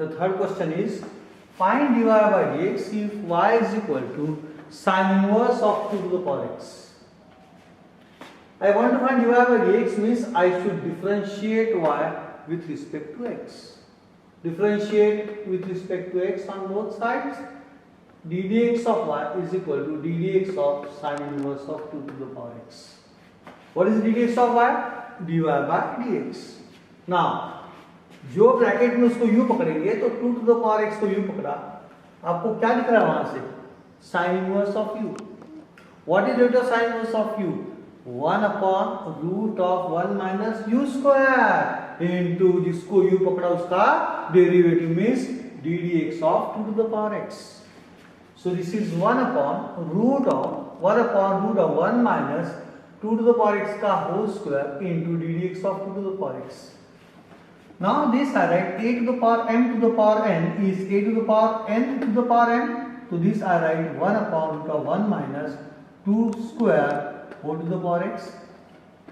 The third question is find dy by dx if y is equal to sin inverse of 2 to the power x. I want to find dy by dx means I should differentiate y with respect to x. Differentiate with respect to x on both sides. d dx of y is equal to d dx of sin inverse of 2 to the power x. What is d dx of y? dy by dx. Now जो bracket में उसको u पकड़ेंगे तो 2 to the power x को u पकड़ा, आपको क्या दिख रहा है वहां से? sin inverse of u. What is root of sin inverse of u? 1 upon root of 1 minus u square into जिसको u पकड़ा उसका derivative means d dx of 2 to the power x. So this is 1 upon root of 1 minus 2 to the power x का whole square into d dx of 2 to the power x. Now this I write a to the power m to the power n is a to the power n to the power n. So this I write 1 upon root of 1 minus 2 square whole to the power x.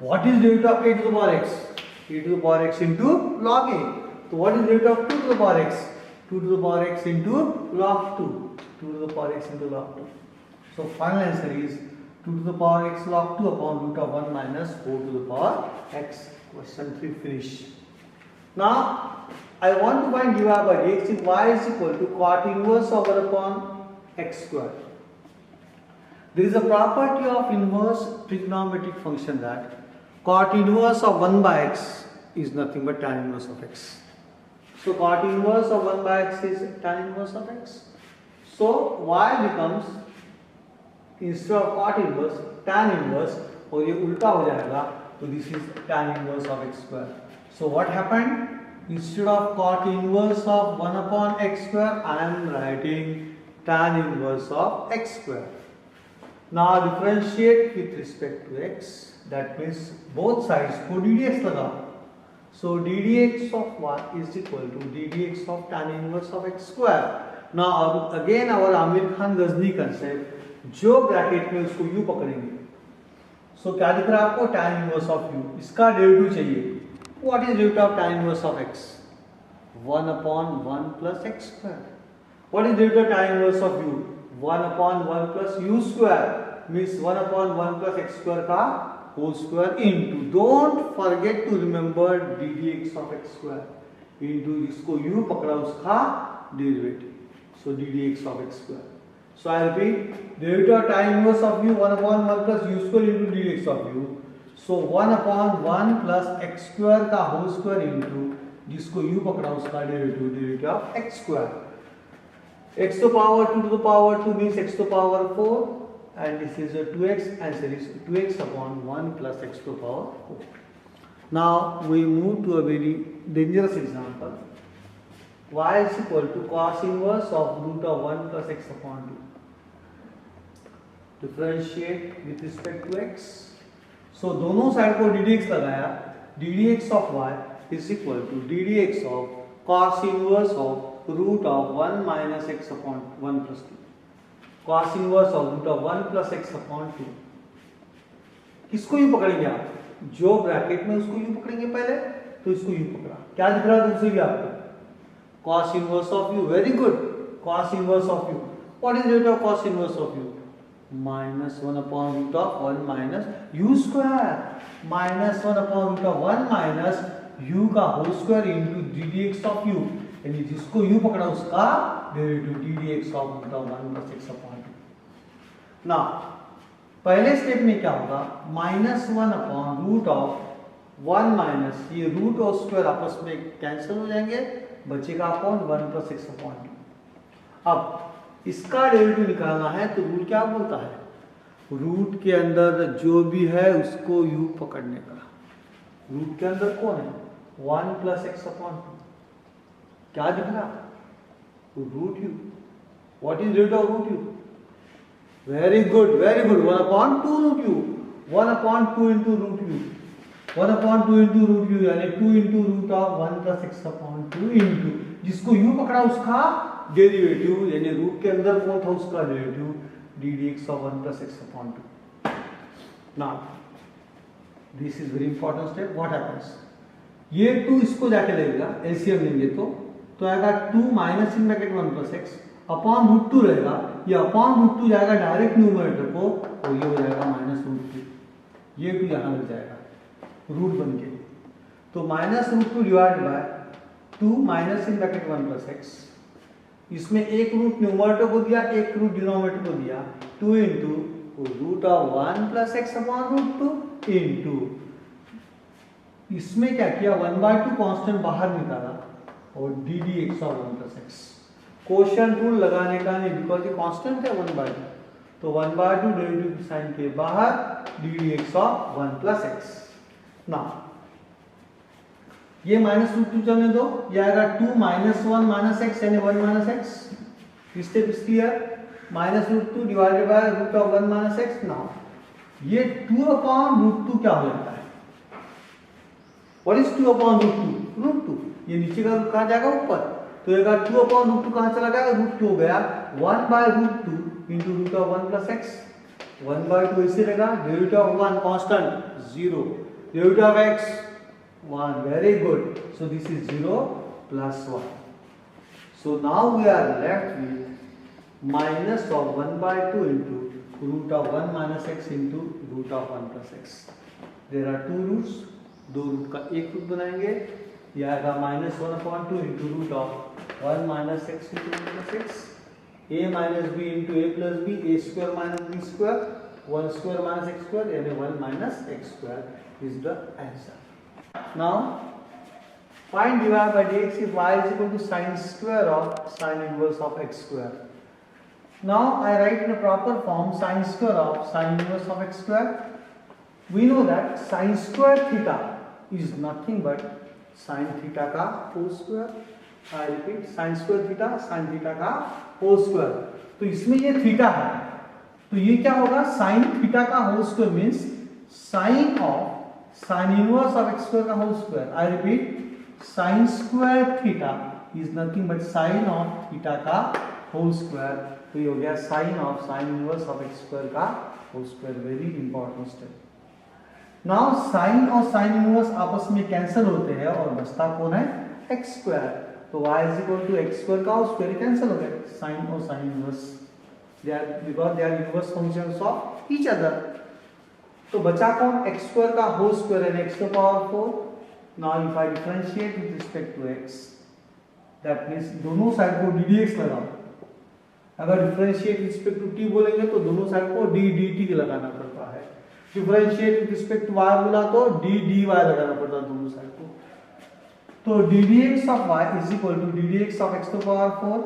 What is the root of a to the power x? A to the power x into log a. So what is the root of 2 to the power x? 2 to the power x into log 2. 2 to the power x into log 2. So final answer is 2 to the power x log 2 upon root of 1 minus 4 to the power x. Question 3 finish. Now I want to find dy by dx if y is equal to cot inverse of 1 upon x square. There is a property of inverse trigonometric function that cot inverse of 1 by x is nothing but tan inverse of x. So cot inverse of 1 by x is tan inverse of x. So y becomes instead of cot inverse tan inverse और ये उल्टा हो जाएगा तो this is tan inverse of x square. So what happened? Instead of cot inverse of 1 upon x square, I am writing tan inverse of x square. Now differentiate with respect to x. That means both sides को d dx लगाओ. So d dx of y is equal to d dx of tan inverse of x square. Now again our Aamir Khan Ghajini concept, जो bracket में उसको u पकड़ेंगे. So क्या दिख रहा है आपको? tan inverse of u. इसका डेरिवेटिव चाहिए. What is root of tan inverse of x? 1 upon 1 plus x square. What is root of tan inverse of u? 1 upon 1 plus u square means 1 upon 1 plus x square का whole square into. Don't forget to remember d dx of x square into जिसको u पकड़ा उसका derivative. So d dx of x square. So I repeat, the root of tan inverse of u 1 upon 1 plus u square into d dx of u. So 1 upon 1 plus x square का whole square into जिसको u पकड़ा उसका derivative of x square. X to power 2 to the power 2 means x to power 4 and this is a 2x. Answer is 2x upon 1 plus x to power 4. Now we move to a very dangerous example. Y is equal to cos inverse of root of 1 plus x upon 2. Differentiate with respect to x. So दोनों side को d dx लगाया, d dx of y is equal to d dx of cos inverse of root of 1 minus x upon 1 plus 2. Cos inverse of root of 1 plus x upon 2. किसको u पकड़ेंगे आप? जो bracket में उसको u पकड़ेंगे पहले, तो इसको u पकड़ा. क्या दिख रहा है दूसरी भी आपको? Cos inverse of u. Very good. Cos inverse of u. What is the root of cos inverse of u? Minus 1 upon root of 1 minus u square. Minus 1 upon root of 1 minus u का whole square into d dx of u. यानी जिसको u पकड़ा उसका derivative d dx of root of 1 plus x upon 2. Now पहले step में क्या होगा? Minus 1 upon root of 1 minus ये रूट और स्क्वायर आपस में कैंसिल हो जाएंगे, बचेगा अपॉन 1 प्लस एक्स अपॉन 2. अब इसका डेरिवेटिव निकालना है तो रूल क्या बोलता है? रूट के अंदर जो भी है उसको u पकड़ने का. रूट के अंदर कौन है? 1 प्लस एक्स अपॉन 2. क्या दिख रहा? Root u. What is root of root u? Very good, very good. 1 upon 2 root u. 1 upon 2 into root u. 1 upon 2 into root u यानी 2 into root of 1 plus x upon 2 into जिसको u पकड़ा उसका derivative यानी root के अंदर कौन था उसका derivative d dx of 1 plus x upon 2. Now this is very important step. What happens? ये 2 इसको जाके लगेगा, एलसीएम लेंगे तो तो आएगा 2 minus in bracket 1 plus x upon root 2 रहेगा, ये अपॉन रूट 2 जाएगा डायरेक्ट न्यूमरेटर को और ये हो जाएगा माइनस रूट 2, ये 2 यहाँ लग जाएगा रूट बन के, तो minus root 2 divide by 2 minus in bracket 1 plus x, इसमें एक रूट न्यूमरेटर को दिया एक रूट डिनोमिनेटर को दिया, 2 into root of 1 plus x upon root 2 into इसमें क्या किया 1/2 कांस्टेंट बाहर निकाला और d d x of 1 plus x, quotient rule लगाने का नहीं बिकॉज ये कांस्टेंट है 1/2, तो 1/2 डेरिवेटिव साइन के बाहर D d x of 1 plus x. ना ये माइनस रूट 2 चलने दो, ये आएगा 2 माइनस 1 माइनस एक्स यानी 1 minus x, step is clear, minus root 2 divided by root of 1 minus x. Now ये 2 अपॉन रूट 2 क्या हो जाता है, what is 2 upon root 2, root 2, ये नीचे का रूट कहाँ जाएगा ऊपर, तो ये 2 अपॉन रूट 2 कहाँ चला गया, रूट 2 हो गया 1 by root 2 into root of 1 plus x, 1/2 इसे रहेगा, derivative of 1 constant 0, derivative of x 1, very good, so this is 0 plus 1, so now we are left with minus of 1/2 into root of 1 minus x into root of 1 plus x, there are two roots, दो root का एक root बनाएंगे, यह आएगा -1/2 into root of 1 minus x into 1 plus x, a minus b into a plus b, a square minus b square, 1 square minus x square यानी 1 minus x square is the answer. Now find dy by dx if y is equal to sin square of sin inverse of x square. Now I write in a proper form sin square of sin inverse of x square. We know that sin square theta is nothing but sin theta का whole square. I repeat sin square theta sin theta का whole square. तो इसमें ये theta है, तो ये क्या होगा sin theta का whole square means sin of sin inverse of x square का whole square. I repeat sin square theta is nothing but sin of theta का whole square. तो ये हो गया sin of sin inverse of x square का whole square. Very important step. Now sin और sin inverse आपस में cancel होते हैं और बचता कौन है x square. तो y is equal to x square का whole square कैंसिल हो गया, sin और sin inverse they are because they are inverse functions of each other. तो बचा कौन x स्क्वायर का होल स्क्वायर है x to the power 4. Now if I differentiate with respect to x that means दोनों side को ddx लगाओ, अगर differentiate with respect to t बोलेंगे तो दोनों साइड को d dt लगाना पड़ता है, differentiate with respect to y बोला तो d dy लगाना पड़ता है दोनों साइड को, तो ddx of y is equal to ddx of x to the power 4.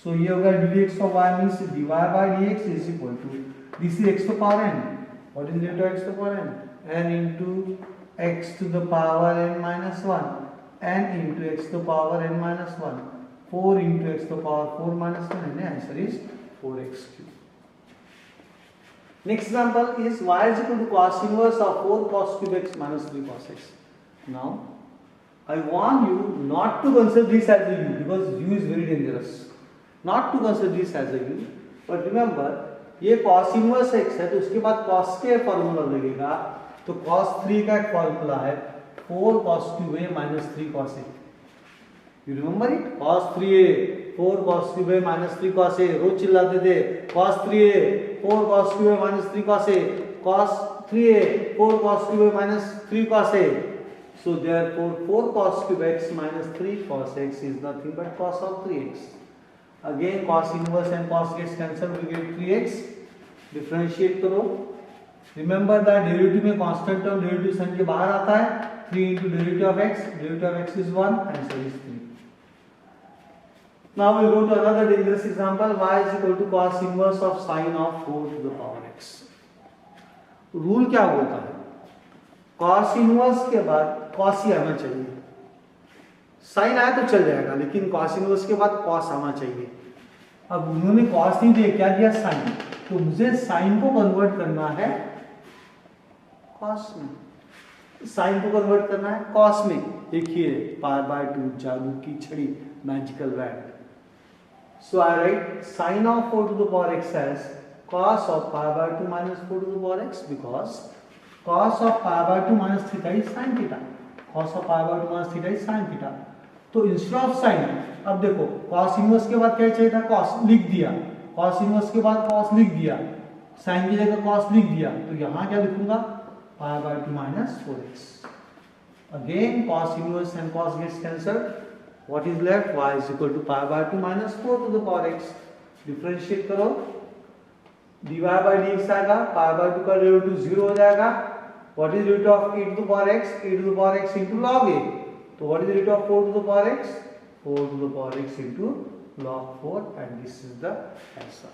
So ये होगा ddx of y means dy by dx is equal to this is x to the power n. What is derivative of x to the power n? N into x to the power n minus 1. N into x to the power n minus 1. 4 into x to the power 4 minus 1. And the answer is 4x cube. Next example is y is equal to cos inverse of 4 cos cube x minus 3 cos x. Now, I want you not to consider this as a u because u is very dangerous. Not to consider this as a u, but remember ये cos inverse x है तो उसके बाद cos के formula लगेगा, तो cos 3 का एक फॉर्मूला है 4 cos cube a minus 3 cos a. You remember it? cos 3a 4 cos cube a minus 3 cos a, रोज चिल्लाते थे cos 3a 4 cos cube a minus 3 cos a, cos 3a 4 cos cube a minus 3 cos a. So therefore 4 cos cube x minus 3 cos x is nothing but cos of 3x. Again cos inverse and cos gets cancelled, we get 3x. Differentiate करो, remember the derivative में constant term derivative sign के बाहर आता है, 3 into derivative of x is 1, answer is 3. Now we go to another dangerous example, y is equal to cos inverse of sin of 4 to the power x. Rule क्या बोलता है, cos inverse के बाद cos ही आना चाहिए, sign आया तो चल जाएगा लेकिन cos इनवर्स के बाद cos आना चाहिए. अब उन्होंने cos नहीं दिया, क्या दिया साइन, तो मुझे साइन को कन्वर्ट करना है cos में, साइन को कन्वर्ट करना है cos में. देखिए π/2 जादू की छड़ी, मैजिकल वैट. So I write sin of 4 to the power x as cos of π/2 minus 4 to the power x because cos of π/2 minus theta is sin theta. Cos of π/2 minus theta is sin theta. तो instead of sine, अब देखो cos inverse के बाद क्या चाहिए था, cos लिख दिया, कॉस इनवर्स के बाद कॉस लिख दिया, साइन की जगह कॉस लिख दिया, तो यहाँ क्या लिखूंगा pi by 2 minus 4x। Again cos inverse and cos gets cancelled, what is left, y is equal to pi by 2 minus 4 to the power x। Differentiate करो, dy बाय dx आएगा, पाई बाय 2 का derivative 0 हो जाएगा। What is root of e to the power x, e to the power x into log a, तो what is root of 4 to the power x, 4 to the power x into log 4, and this is the answer.